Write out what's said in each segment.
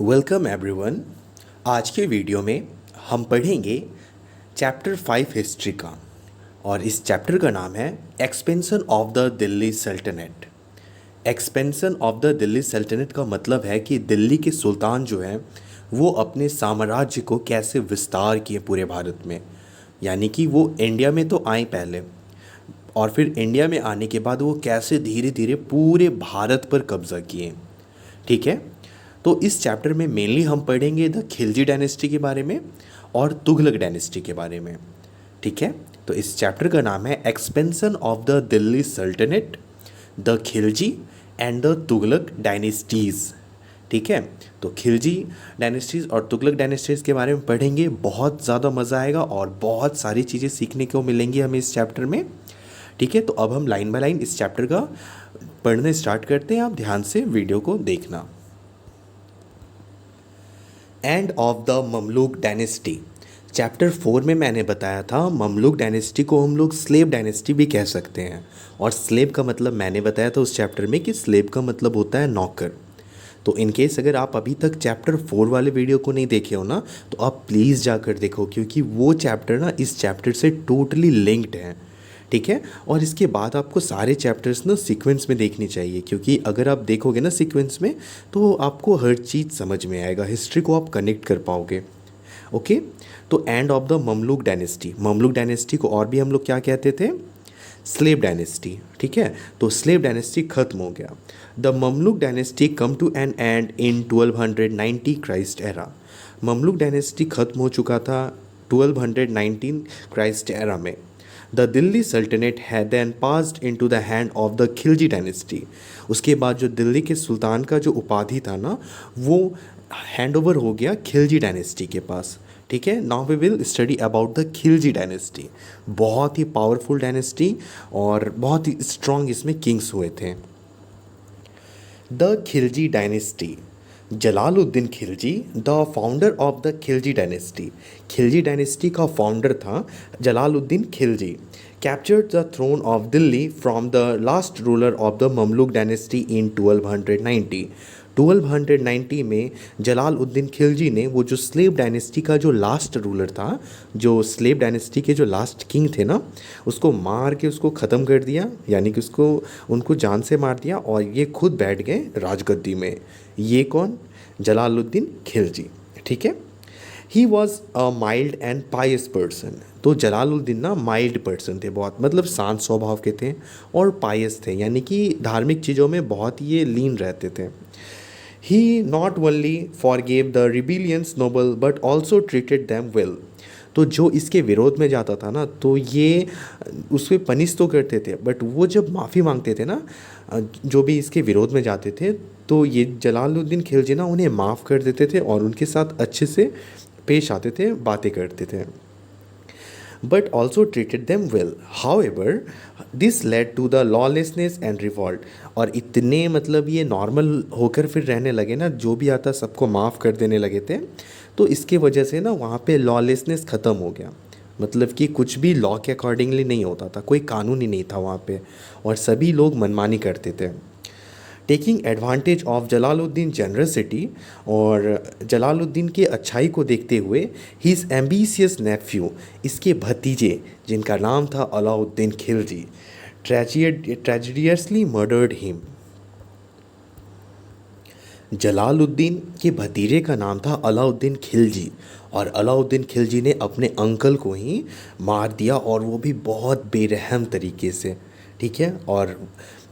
Welcome everyone. आज के video में हम पढ़ेंगे चैप्टर 5 हिस्ट्री का और इस चैप्टर का नाम है एक्सपेंशन ऑफ द दिल्ली सल्तनत। एक्सपेंशन ऑफ द दिल्ली सल्तनत का मतलब है कि दिल्ली के सुल्तान जो हैं वो अपने साम्राज्य को कैसे विस्तार किए पूरे भारत में। यानी कि वो इंडिया में तो आए पहले और फिर इंडिया में आने के बाद वो कैसे धीरे धीरे पूरे भारत पर कब्जा किए। ठीक है, तो इस चैप्टर में मेनली हम पढ़ेंगे द खिलजी डायनेस्टी के बारे में और तुगलक डायनेस्टी के बारे में। ठीक है, तो इस चैप्टर का नाम है एक्सपेंशन ऑफ द दिल्ली सल्तनत, the Khilji and the Tughlaq dynasties. ठीक है, तो खिलजी डायनेस्टीज़ और तुगलक डायनेस्टीज़ के बारे में पढ़ेंगे। बहुत ज़्यादा मज़ा आएगा और बहुत सारी चीज़ें सीखने को मिलेंगी हमें इस चैप्टर में। ठीक है, तो अब हम लाइन बाय लाइन इस चैप्टर का पढ़ने स्टार्ट करते हैं। आप ध्यान से वीडियो को देखना। And of the Mamluk dynasty. Chapter 4 में मैंने बताया था ममलूक डायनेस्टी को हम लोग स्लेव डायनेस्टी भी कह सकते हैं। और स्लेव का मतलब मैंने बताया था उस चैप्टर में कि स्लेव का मतलब होता है नौकर। तो इन केस अगर आप अभी तक चैप्टर 4 वाले वीडियो को नहीं देखे हो ना, तो आप प्लीज़ जाकर देखो, क्योंकि वो चैप्टर ना इस चैप्टर से टोटली लिंक्ड है। ठीक है, और इसके बाद आपको सारे चैप्टर्स ना सीक्वेंस में देखनी चाहिए, क्योंकि अगर आप देखोगे ना सीक्वेंस में तो आपको हर चीज़ समझ में आएगा, हिस्ट्री को आप कनेक्ट कर पाओगे। ओके, तो end of the Mamluk dynasty. Mamluk dynasty को और भी हम लोग क्या कहते थे? Slave dynasty. ठीक है, तो स्लेव डायनेस्टी खत्म हो गया। The Mamluk dynasty come to an end in 1290 Christ era. Mamluk dynasty खत्म हो चुका था 1219 क्राइस्ट एरा में। द दिल्ली सल्तनत had then passed into the hand of the Khilji dynasty. उसके बाद जो दिल्ली के सुल्तान का जो उपाधि था ना, वो हैंड ओवर हो गया खिलजी डायनेस्टी के पास। ठीक है, now we will study about the Khilji dynasty. बहुत ही पावरफुल डायनेस्टी और बहुत ही स्ट्रॉन्ग इसमें किंग्स हुए थे। The Khilji dynasty. Jalaluddin Khilji the founder of the Khilji dynasty. Khilji dynasty का फाउंडर था Jalaluddin Khilji. Captured the throne of Delhi from the last ruler of the Mamluk dynasty in 1290। 1290 में जलालुद्दीन खिलजी ने वो जो स्लेव डायनेस्टी का जो लास्ट रूलर था, जो स्लेव डायनेस्टी के जो लास्ट किंग थे ना, उसको मार के उसको ख़त्म कर दिया। यानी कि उनको जान से मार दिया और ये खुद बैठ गए राजगद्दी में। ये कौन? जलालुद्दीन खिलजी। ठीक है, he was a mild and Payas person. तो जलालुद्दीन ना माइल्ड पर्सन थे, बहुत मतलब शांत स्वभाव के थे और पायस थे, यानी कि धार्मिक चीज़ों में बहुत ये लीन रहते थे। He not only forgave the rebellions noble but also treated them well. तो जो इसके विरोध में जाता था ना, तो ये उसको पनिश तो करते थे, बट वो जब माफ़ी मांगते थे ना, जो भी इसके विरोध में जाते थे, तो ये जलालुद्दीन खिलजी ना उन्हें माफ़ कर देते थे और उनके साथ अच्छे से पेश आते थे, बातें करते थे। but also treated them well. However, this led to the lawlessness and revolt. और इतने मतलब ये नॉर्मल होकर फिर रहने लगे ना, जो भी आता सबको माफ़ कर देने लगे थे, तो इसके वजह से ना वहाँ पे लॉलेसनेस ख़त्म हो गया। मतलब कि कुछ भी लॉ के अकॉर्डिंगली नहीं होता था, कोई कानून ही नहीं था वहाँ पे और सभी लोग मनमानी करते थे। Taking advantage of Jalaluddin generosity, और जलालुद्दीन की अच्छाई को देखते हुए हिज एम्बिशियस नेफ्यू, इसके भतीजे जिनका नाम था अलाउद्दीन खिलजी, ट्रेजिडियसली मर्डर्ड हिम। जलालुद्दीन के भतीजे का नाम था अलाउद्दीन खिलजी और अलाउद्दीन खिलजी ने अपने अंकल को ही मार दिया और वो भी बहुत बेरहम तरीके से। ठीक है, और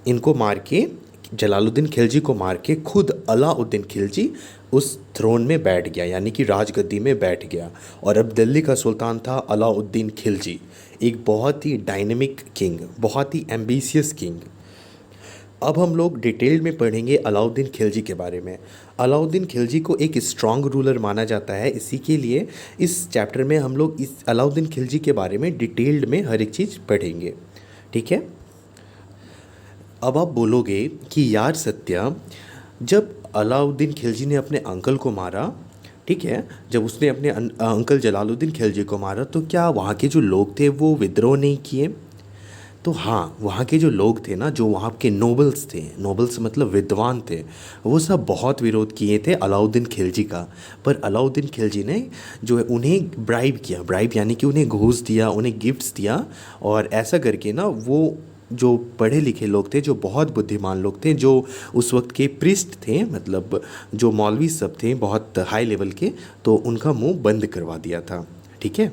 इनको मार के, जलालुद्दीन खिलजी को मार के खुद अलाउद्दीन खिलजी उस थ्रोन में बैठ गया, यानी कि राजगद्दी में बैठ गया। और अब दिल्ली का सुल्तान था अलाउद्दीन खिलजी, एक बहुत ही डायनेमिक किंग, बहुत ही एम्बिशियस किंग। अब हम लोग डिटेल में पढ़ेंगे अलाउद्दीन खिलजी के बारे में। अलाउद्दीन खिलजी को एक स्ट्रॉन्ग रूलर माना जाता है, इसी के लिए इस चैप्टर में हम लोग इस अलाउद्दीन खिलजी के बारे में डिटेल्ड में हर एक चीज़ पढ़ेंगे। ठीक है, अब आप बोलोगे कि यार सत्या, जब अलाउद्दीन खिलजी ने अपने अंकल को मारा, ठीक है, जब उसने अपने अंकल जलालुद्दीन खिलजी को मारा, तो क्या वहाँ के जो लोग थे वो विद्रोह नहीं किए? तो हाँ, वहाँ के जो लोग थे ना, जो वहाँ के नोबल्स थे, नोबल्स मतलब विद्वान थे, वो सब बहुत विरोध किए थे अलाउद्दीन खिलजी का। पर अलाउद्दीन खिलजी ने जो है उन्हें ब्राइब किया, ब्राइब यानी कि उन्हें घूस दिया, उन्हें गिफ्ट्स दिया। और ऐसा करके ना वो जो पढ़े लिखे लोग थे, जो बहुत बुद्धिमान लोग थे, जो उस वक्त के प्रिस्ट थे, मतलब जो मौलवी सब थे बहुत हाई लेवल के, तो उनका मुंह बंद करवा दिया था। ठीक है।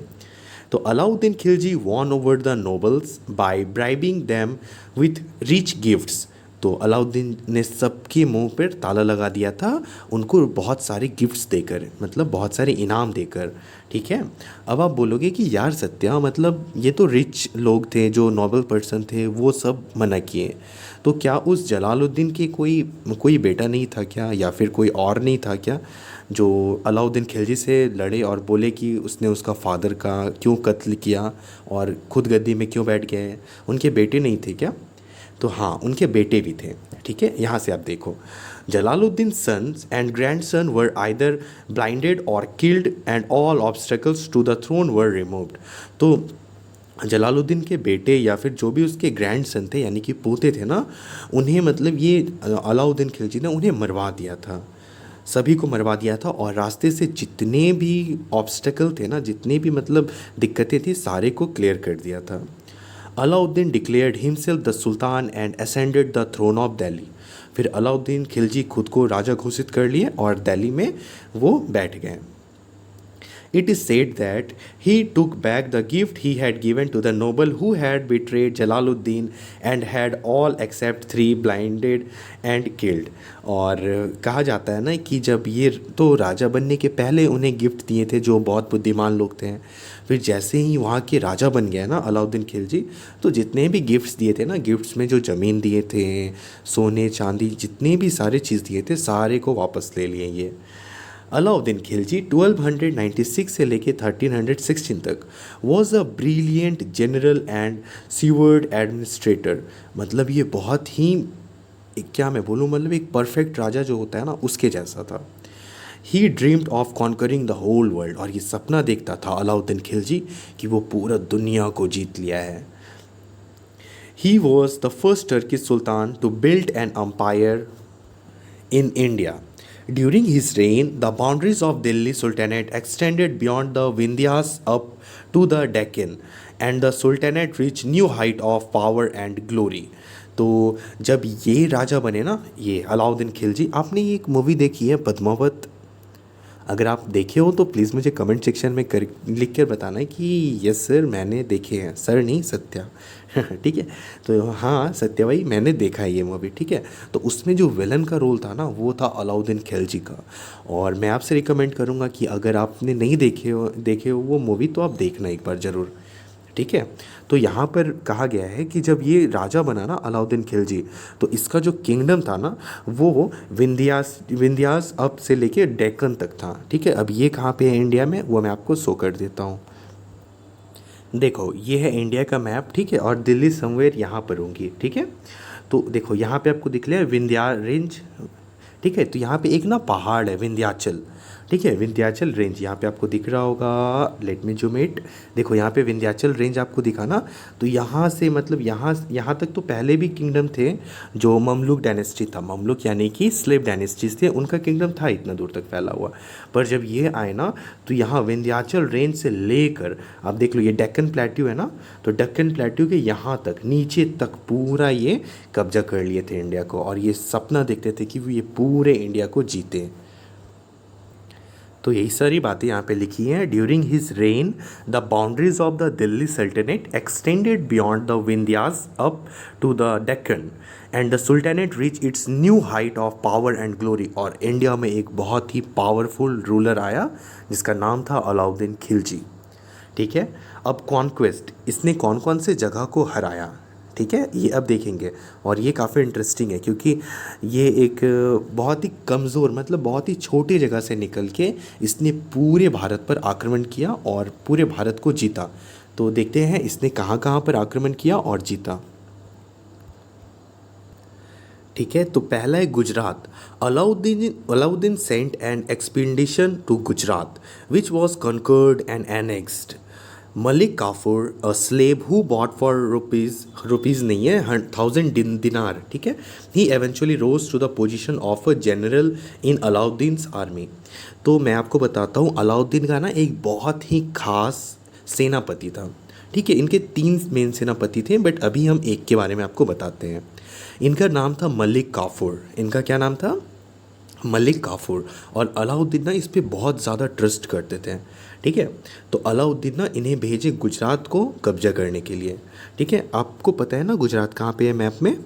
तो Alauddin Khilji won over the nobles by bribing them with rich gifts. तो अलाउद्दीन ने सबके मुंह पर ताला लगा दिया था, उनको बहुत सारे गिफ्ट्स देकर, मतलब बहुत सारे इनाम देकर। ठीक है। अब आप बोलोगे कि यार सत्या, मतलब ये तो रिच लोग थे, जो नोबल पर्सन थे, वो सब मना किए, तो क्या उस जलालुद्दीन के कोई कोई बेटा नहीं था क्या, या फिर कोई और नहीं था क्या जो अलाउद्दीन खिलजी से लड़े और बोले कि उसने उसका फादर का क्यों कत्ल किया और खुद गद्दी में क्यों बैठ गए? उनके बेटे नहीं थे क्या? तो हाँ, उनके बेटे भी थे। ठीक है, यहाँ से आप देखो, Jalaluddin sons and grandson were either blinded और killed and all obstacles to the throne were removed. तो जलालुद्दीन के बेटे या फिर जो भी उसके ग्रैंडसन थे, यानी कि पोते थे ना, उन्हें मतलब ये अलाउद्दीन खिलजी ने उन्हें मरवा दिया था, सभी को मरवा दिया था। और रास्ते से जितने भी ऑब्स्टेकल थे ना, जितने भी मतलब दिक्कतें थी, सारे को क्लियर कर दिया था। Alauddin declared himself the sultan and ascended the throne of Delhi. फिर अलाउद्दीन खिलजी खुद को राजा घोषित कर लिए और दिल्ली में वो बैठ गए। It is said that he took back the gift he had given to the noble who had betrayed Jalaluddin and had all except 3 blinded and killed। और कहा जाता है ना कि जब ये तो राजा बनने के पहले उन्हें गिफ्ट दिए थे जो बहुत बुद्धिमान लोग थे, फिर जैसे ही वहाँ के राजा बन गया ना अलाउद्दीन खिलजी, तो जितने भी गिफ्ट्स दिए थे ना, गिफ्ट्स में जो ज़मीन दिए थे, सोने चांदी, जितने भी सारे चीज़ दिए थे, सारे को वापस ले लिए ये। अलाउद्दीन खिलजी 1296 से लेके 1316 तक was a brilliant general and seaward administrator. मतलब ये बहुत ही, क्या मैं बोलूँ, मतलब एक परफेक्ट राजा जो होता है ना, उसके जैसा था। He dreamed of conquering the whole world. और ये सपना देखता था अलाउद्दीन खिलजी कि वो पूरा दुनिया को जीत लिया है। He was the first Turkish sultan to build an empire in India. During his reign, the boundaries of Delhi Sultanate extended beyond the Vindhyas up to the Deccan, and the Sultanate reached new height of power and glory. तो जब ये राजा बने ना, ये अलाउद्दीन खिलजी, आपने ये एक movie देखी है पद्मावत? अगर आप देखे हो तो प्लीज़ मुझे कमेंट सेक्शन में लिख कर बताना है कि यस सर मैंने देखे हैं, सर नहीं सत्या। ठीक है, तो हाँ सत्या भाई, मैंने देखा है ये मूवी। ठीक है, तो उसमें जो विलन का रोल था ना, वो था अलाउद्दीन खिलजी का। और मैं आपसे रिकमेंड करूँगा कि अगर आपने नहीं देखे हो वो मूवी, तो आप देखना एक बार ज़रूर। ठीक है, तो यहाँ पर कहा गया है कि जब ये राजा बना ना अलाउद्दीन खिलजी, तो इसका जो किंगडम था ना, वो विंध्यास अब से लेके डेक्कन तक था। ठीक है, अब ये कहाँ पे है इंडिया में, वो मैं आपको शो कर देता हूँ। देखो, ये है इंडिया का मैप। ठीक है, और दिल्ली समवेयर यहाँ पर होंगी। ठीक है, तो देखो यहाँ पे आपको दिख रहा है विंध्या रेंज। ठीक है, तो यहाँ पे एक ना पहाड़ है विंध्याचल। ठीक है, विंध्याचल रेंज यहाँ पे आपको दिख रहा होगा। Let me zoom it. देखो यहाँ पे विंध्याचल रेंज आपको दिखा ना, तो यहाँ से मतलब यहाँ तक तो पहले भी किंगडम थे, जो ममलुक डायनेस्टी था। ममलुक यानी कि स्लेव डायनेस्टीज थे, उनका किंगडम था इतना दूर तक फैला हुआ। पर जब ये आए ना, तो यहाँ विंध्याचल रेंज से लेकर, आप देख लो ये डेक्कन प्लेट्यू है ना, तो डेक्कन प्लेट्यू के यहाँ तक नीचे तक पूरा ये कब्जा कर लिए थे इंडिया को। और ये सपना देखते थे कि वो ये पूरे इंडिया को जीते। तो यही सारी बातें यहाँ पे लिखी हैं। During his reign the boundaries of the Delhi sultanate extended beyond the Vindhyas up to the Deccan and the sultanate reach its new height of power and glory. और इंडिया में एक बहुत ही पावरफुल रूलर आया जिसका नाम था अलाउद्दीन खिलजी। ठीक है, अब कॉन्क्वेस्ट, इसने कौन कौन से जगह को हराया, ठीक है, ये अब देखेंगे। और ये काफ़ी इंटरेस्टिंग है क्योंकि ये एक बहुत ही कमज़ोर, मतलब बहुत ही छोटी जगह से निकल के इसने पूरे भारत पर आक्रमण किया और पूरे भारत को जीता। तो देखते हैं इसने कहाँ कहाँ पर आक्रमण किया और जीता। ठीक है, तो पहला है Gujarat. Alauddin sent an expedition to Gujarat which was conquered and annexed. Malik Kafur a slave who bought for rupees नहीं है 1000 दिनार, ठीक है। He eventually rose to the position of a general in Alauddin's army. तो मैं आपको बताता हूँ, अलाउद्दीन का ना एक बहुत ही खास सेनापति था, ठीक है। इनके 3 मेन सेनापति थे, बट अभी हम एक के बारे में आपको बताते हैं। इनका नाम था मलिक काफूर। इनका क्या नाम था? मलिक काफूर। और अलाउद्दीन ना इस पे बहुत ज़्यादा ट्रस्ट करते थे, ठीक है। तो अलाउद्दीन ना इन्हें भेजे गुजरात को कब्जा करने के लिए, ठीक है। आपको पता है ना गुजरात कहाँ पे है मैप में?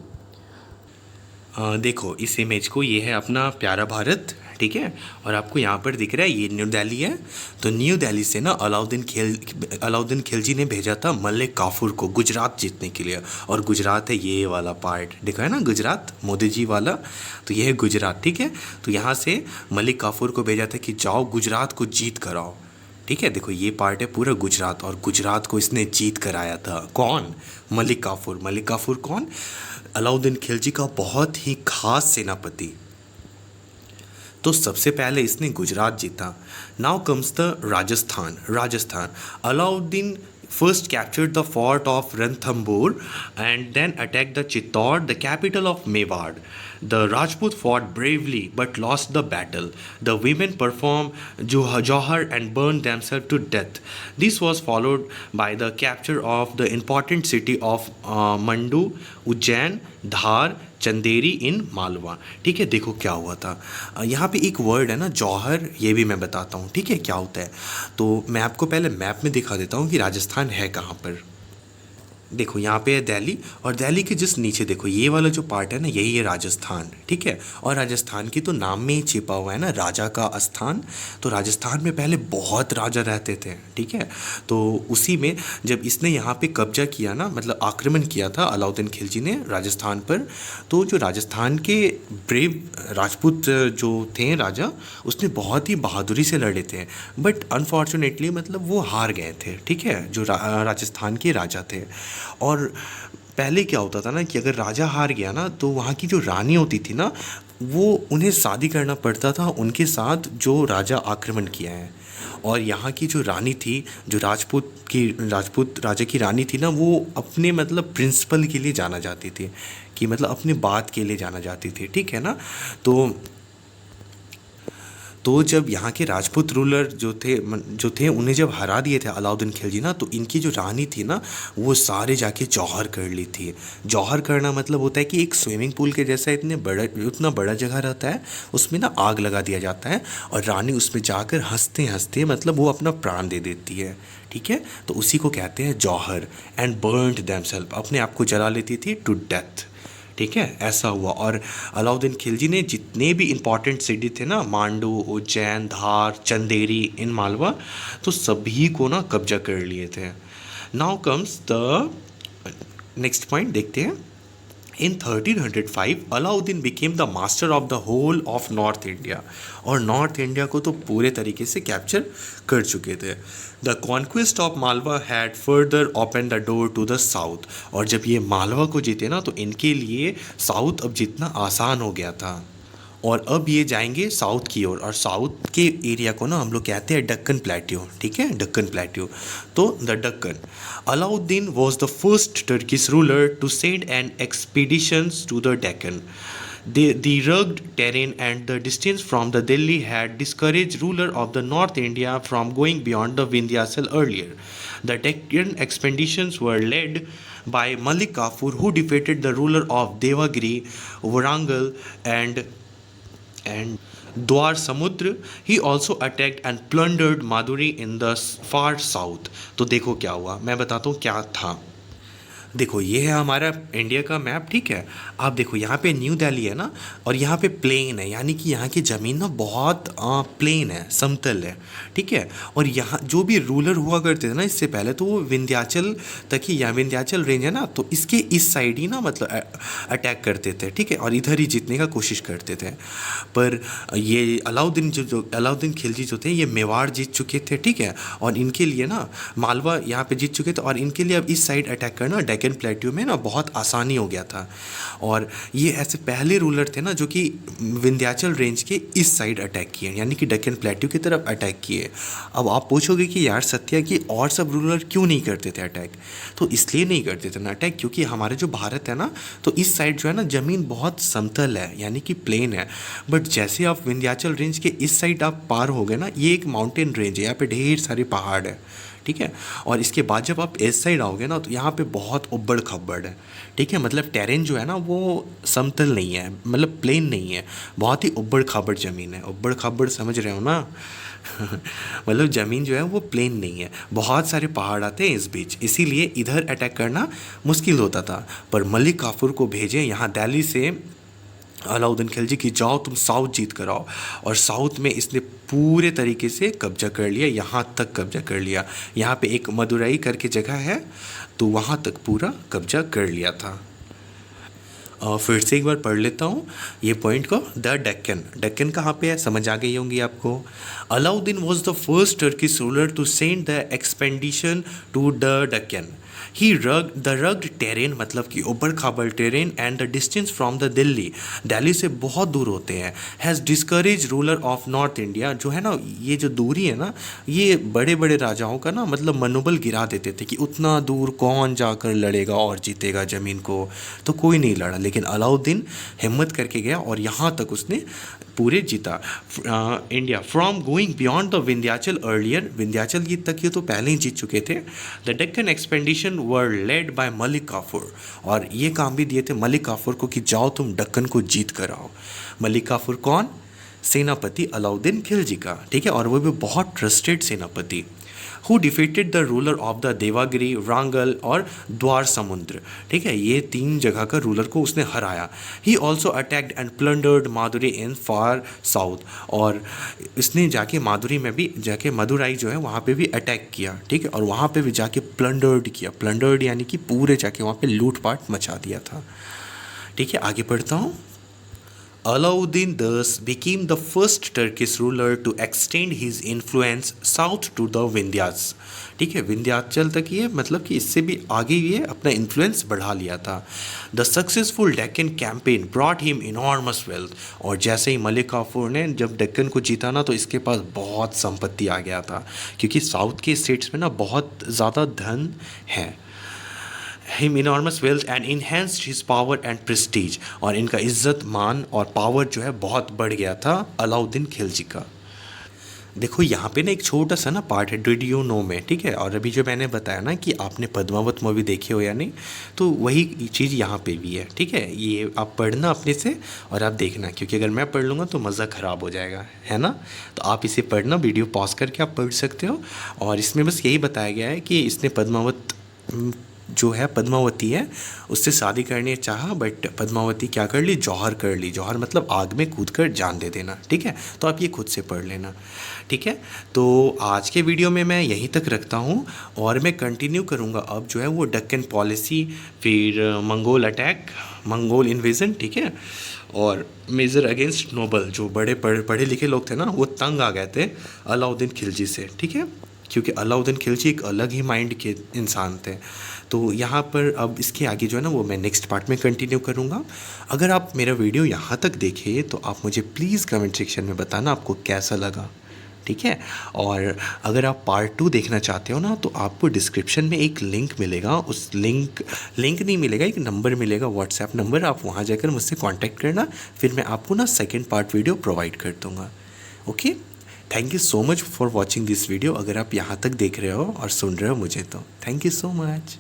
देखो इस इमेज को, ये है अपना प्यारा भारत, ठीक है। और आपको यहाँ पर दिख रहा है ये न्यू दिल्ली है। तो न्यू दिल्ली से ना अलाउद्दीन खिलजी ने भेजा था मलिक काफूर को गुजरात जीतने के लिए। और गुजरात है ये वाला पार्ट, देखा है ना गुजरात, मोदी जी वाला। तो ये है गुजरात, ठीक है। तो यहाँ से मलिक काफूर को भेजा था कि जाओ गुजरात को जीत कर आओ, ठीक है। देखो ये पार्ट है पूरा गुजरात, और गुजरात को इसने जीत कर आया था। कौन? मलिक काफूर। मलिक काफूर कौन? अलाउद्दीन खिलजी का बहुत ही खास सेनापति। तो सबसे पहले इसने गुजरात जीता। Now comes the Rajasthan. Alauddin first captured the fort of Ranthambore and then attacked the Chittor, the capital of Mewar. The Rajput fought bravely but lost the battle. The women performed Johar and burned themselves to death. This was followed by the capture of the important city of Mandu, Ujjain, Dhar, Chanderi in Malwa, ठीक है। देखो क्या हुआ था, यहाँ पे एक word है ना जौहर, ये भी मैं बताता हूँ, ठीक है, क्या होता है। तो मैं आपको पहले मैप में दिखा देता हूँ कि राजस्थान है कहाँ पर। देखो यहाँ पे है दिल्ली, और दिल्ली के जिस नीचे देखो ये वाला जो पार्ट है ना, यही है राजस्थान, ठीक है। और राजस्थान की तो नाम में ही छिपा हुआ है ना, राजा का स्थान। तो राजस्थान में पहले बहुत राजा रहते थे, ठीक है। तो उसी में जब इसने यहाँ पे कब्जा किया ना, मतलब आक्रमण किया था अलाउद्दीन खिलजी ने राजस्थान पर, तो जो राजस्थान के ब्रेव राजपूत जो थे राजा, उसने बहुत ही बहादुरी से लड़े थे। बट अनफॉर्चुनेटली मतलब वो हार गए थे, ठीक है, जो राजस्थान के राजा थे। और पहले क्या होता था ना कि अगर राजा हार गया ना, तो वहाँ की जो रानी होती थी ना, वो उन्हें शादी करना पड़ता था उनके साथ जो राजा आक्रमण किया है। और यहाँ की जो रानी थी, जो राजपूत राजा की रानी थी ना, वो अपने मतलब प्रिंसिपल के लिए जाना जाती थी, कि मतलब अपने बात के लिए जाना जाती थी, ठीक है ना। तो जब यहाँ के राजपूत रूलर जो थे उन्हें जब हरा दिए थे अलाउद्दीन खिलजी ना, तो इनकी जो रानी थी ना, वो सारे जाके जौहर कर ली थी। जौहर करना मतलब होता है कि एक स्विमिंग पूल के जैसा उतना बड़ा जगह रहता है, उसमें ना आग लगा दिया जाता है, और रानी उसमें जाकर हंसते हंसते मतलब वो अपना प्राण दे देती है, ठीक है। तो उसी को कहते हैं जौहर। एंड बर्न्ड देमसेल्फ, अपने आप को जला लेती थी टू डेथ, ठीक है, ऐसा हुआ। और अलाउद्दीन खिलजी ने जितने भी इंपॉर्टेंट सिटी थे ना, मांडू, उज्जैन, धार, चंदेरी इन मालवा, तो सभी को ना कब्जा कर लिए थे। Now comes the next point, देखते हैं। In 1305 Alauddin became the master of the whole of north India. और नॉर्थ इंडिया को तो पूरे तरीके से कैप्चर कर चुके थे। The conquest of Malwa had further open the door to the south. और जब ये मालवा को जीते ना, तो इनके लिए साउथ अब जितना आसान हो गया था। और अब ये जाएंगे साउथ की ओर, और साउथ के एरिया को ना हम लोग कहते हैं डक्कन प्लेट्यू, ठीक है, डक्कन प्लेट्यू। तो the Deccan, Alauddin was the first Turkish ruler to send an expeditions to the Deccan. The rugged terrain and the distance from the Delhi had discouraged ruler of the North India from going beyond the Vindhyachal earlier. The Deccan expeditions were led by Malik Kafur, who defeated the ruler of Devagiri, Varangal, and Dwar Samudra. He also attacked and plundered Maduri in the far south. तो देखो क्या हुआ, मैं बताता हूँ क्या था। देखो ये है हमारा इंडिया का मैप, ठीक है। आप देखो यहाँ पे न्यू दिल्ली है ना, और यहाँ पे प्लेन है, यानी कि यहाँ की ज़मीन ना बहुत प्लेन है, समतल है, ठीक है। और यहाँ जो भी रूलर हुआ करते थे ना इससे पहले, तो वो विंध्याचल तक ही, यहाँ विंध्याचल रेंज है ना, तो इसके इस साइड ही ना मतलब अटैक करते थे, ठीक है, और इधर ही जीतने का कोशिश करते थे। पर ये अलाउद्दीन खिलजी जो थे, ये मेवाड़ जीत चुके थे, ठीक है। और इनके लिए ना मालवा यहाँ पे जीत चुके थे, और इनके लिए अब इस साइड अटैक करना, डेक्कन प्लेट्यू में ना बहुत आसानी हो गया था। और ये ऐसे पहले रूलर थे ना जो कि विंध्याचल रेंज के इस साइड अटैक किए, यानी कि डेक्कन प्लेट्यू की तरफ अटैक किए। अब आप पूछोगे कि यार सत्या कि और सब रूलर क्यों नहीं करते थे अटैक? तो इसलिए नहीं करते थे ना अटैक क्योंकि हमारे जो भारत है ना, तो इस साइड जो है ना ज़मीन बहुत समतल है, यानी कि प्लेन है। बट जैसे आप विंध्याचल रेंज के इस साइड आप पार हो गए ना, ये एक माउंटेन रेंज है, यहाँ पे ढेर सारे पहाड़ है, ठीक है। और इसके बाद जब आप इस साइड आओगे ना, तो यहाँ पे बहुत उबड़ खब्बड़ है, ठीक है। मतलब टेरेन जो है ना वो समतल नहीं है, मतलब प्लेन नहीं है, बहुत ही उबड़ खाबड़ ज़मीन है। उबड़ खाबड़ समझ रहे हो ना? मतलब ज़मीन जो है वो प्लेन नहीं है, बहुत सारे पहाड़ आते हैं इस बीच, इसीलिए इधर अटैक करना मुश्किल होता था। पर मलिक काफूर को भेजे यहाँ दिल्ली से अलाउद्दीन खिलजी की, जाओ तुम साउथ जीत कर आओ। और साउथ में इसने पूरे तरीके से कब्जा कर लिया, यहाँ तक कब्जा कर लिया। यहाँ पे एक मदुरई करके जगह है, तो वहाँ तक पूरा कब्जा कर लिया था। फिर से एक बार पढ़ लेता हूँ ये पॉइंट को। द डेक्कन, डेक्कन कहाँ पे है समझ आ गई होंगी आपको। Alauddin was the first Turkish ruler to send the expedition to the Deccan. He rug the rugged terrain, मतलब कि ऊबड़ खाबड़ terrain and the distance from the Delhi, Delhi से बहुत दूर होते हैं, has discourage ruler of north India. जो है ना ये जो दूरी है ना, ये बड़े बड़े राजाओं का ना मतलब मनोबल गिरा देते थे कि उतना दूर कौन जाकर लड़ेगा और जीतेगा ज़मीन को। तो कोई नहीं लड़ा, लेकिन अलाउद्दीन हिम्मत करके गया और यहाँ तक उसने पूरे जीता India. From going beyond the Vindhyachal earlier, Vindhyachal ये तक ये तो पहले ही जीत चुके थे। The Deccan expedition were led by Malik Kafur, और ये काम भी दिए थे मलिक काफूर को कि जाओ तुम दक्कन को जीत कर आओ। मलिक काफूर कौन? सेनापति अलाउद्दीन खिलजी का, ठीक है। और वो भी बहुत ट्रस्टेड सेनापति। Who defeated the ruler of the Devagiri, Warangal और द्वार समुद्र, ठीक है। ये 3 जगह का रूलर को उसने हराया। He also attacked and plundered Madurai in far south, और इसने जाके मादुरी में भी जाके मदुराई जो है वहाँ पे भी अटैक किया, ठीक है। और वहाँ पे भी जाके प्लंडर्ड किया, प्लंडर्ड यानी कि पूरे जाके वहाँ पे लूटपाट मचा दिया था, ठीक है। आगे पढ़ता हूँ। Alauddin thus became the first Turkish ruler to extend his influence south to the Vindhyas, ठीक है। विंध्याचल तक ये मतलब कि इससे भी आगे ये अपना इन्फ्लुएंस बढ़ा लिया था। The successful Deccan campaign brought him enormous wealth, और जैसे ही मलिक काफूर ने जब डेक्कन को जीता ना, तो इसके पास बहुत संपत्ति आ गया था, क्योंकि साउथ के स्टेट्स में ना बहुत ज़्यादा धन है। Him enormous wealth and enhanced his power and Prestige, और इनका इज्जत मान और पावर जो है बहुत बढ़ गया था अलाउद्दीन खिलजी का। देखो यहाँ पे ना एक छोटा सा ना पार्ट है डिड यू नो में, ठीक है। और अभी जो मैंने बताया ना कि आपने पद्मावत मूवी देखी हो या नहीं, तो वही चीज़ यहाँ पे भी है, ठीक है। ये आप पढ़ना अपने से और आप देखना, क्योंकि अगर मैं पढ़ लूँगा तो मज़ा ख़राब हो जाएगा, है ना। तो आप इसे पढ़ना, वीडियो पॉज करके आप पढ़ सकते हो। और इसमें बस यही बताया गया है कि इसने पद्मावत जो है पद्मावती है उससे शादी करने चाहा, बट पद्मावती क्या कर ली, जौहर कर ली। जौहर मतलब आग में कूदकर जान दे देना, ठीक है। तो आप ये खुद से पढ़ लेना, ठीक है। तो आज के वीडियो में मैं यहीं तक रखता हूँ, और मैं कंटिन्यू करूँगा अब जो है वो डेक्कन पॉलिसी, फिर मंगोल अटैक, मंगोल इन्वेजन, ठीक है। और मेजर अगेंस्ट नोबल, जो बड़े पढ़े लिखे लोग थे ना, वो तंग आ गए थे अलाउद्दीन खिलजी से, ठीक है। क्योंकि अलाउद्दीन खिलजी एक अलग ही माइंड के इंसान थे। तो यहाँ पर अब इसके आगे जो है ना वो मैं नेक्स्ट पार्ट में कंटिन्यू करूँगा। अगर आप मेरा वीडियो यहाँ तक देखे तो आप मुझे प्लीज़ कमेंट सेक्शन में बताना आपको कैसा लगा, ठीक है। और अगर आप पार्ट 2 देखना चाहते हो ना, तो आपको डिस्क्रिप्शन में एक लिंक मिलेगा, उस लिंक नहीं मिलेगा, एक नंबर मिलेगा, व्हाट्सएप नंबर, आप वहाँ जाकर मुझसे कांटेक्ट करना, फिर मैं आपको ना सेकंड पार्ट वीडियो प्रोवाइड कर दूँगा। Okay, thank you so much for watching this video. अगर आप यहाँ तक देख रहे हो और सुन रहे हो मुझे, तो थैंक यू सो मच।